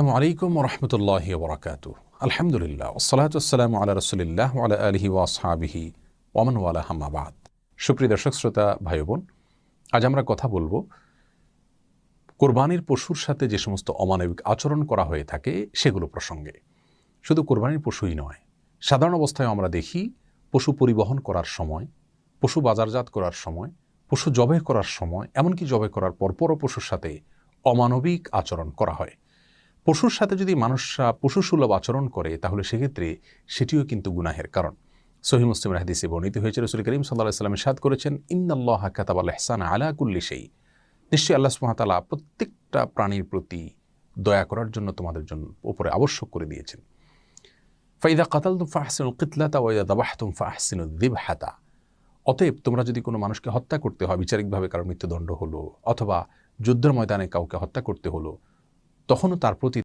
আসসালামু আলাইকুম ওরহমতুল্লাহি ওবরাকাতুহু। আলহামদুলিল্লাহ ওয়াসসালাতু ওয়াসসালামু আলা রাসূলিল্লাহ ওয়া আলা আলিহি ওয়া আসহাবিহি ওয়া মান ওয়ালা, আম্মা বাদ। সুপ্রিয় দর্শক শ্রোতা ভাই বোন, আজ আমরা কথা বলবো কোরবানির পশুর সাথে যে সমস্ত অমানবিক আচরণ করা হয়ে থাকে সেগুলো প্রসঙ্গে। শুধু কোরবানির পশুই নয়, সাধারণ অবস্থায় আমরা দেখি পশু পরিবহন করার সময়, পশু বাজারজাত করার সময়, পশু জবাই করার সময়, এমনকি জবাই করার পরপরও পশুর সাথে অমানবিক আচরণ করা হয়। পশুর সাথে যদি মানুষরা পশুসুলভ আচরণ করে তাহলে সেক্ষেত্রে সেটিও কিন্তু গুনাহের কারণ। সহিহ মুসলিমের হাদিসে বর্ণিত হয়েছে, রাসূল করিম সাল্লাল্লাহু আলাইহি ওয়াসাল্লাম ইরশাদ করেছেন, ইন্নাল্লাহা কাতাবাল ইহসানা আলা কুল্লি শাই। নিশ্চয়ই আল্লাহ সুবহানাহু ওয়া তাআলা প্রত্যেকটা প্রাণীর প্রতি দয়া করার জন্য তোমাদের জন্য উপরে আবশ্যক করে দিয়েছেন। ফাইদা কাতালতুম ফাহসিনুল কিতলাতা ওয়া ইযা যাবাহতুম ফাহসিনুদ যিবহাতা। অতএব তোমরা যদি কোনো মানুষকে হত্যা করতে হয়, বিচারিকভাবে কারো মৃত্যুদণ্ড হলো অথবা যুদ্ধের ময়দানে কাউকে হত্যা করতে হলো, তখনও তার প্রতি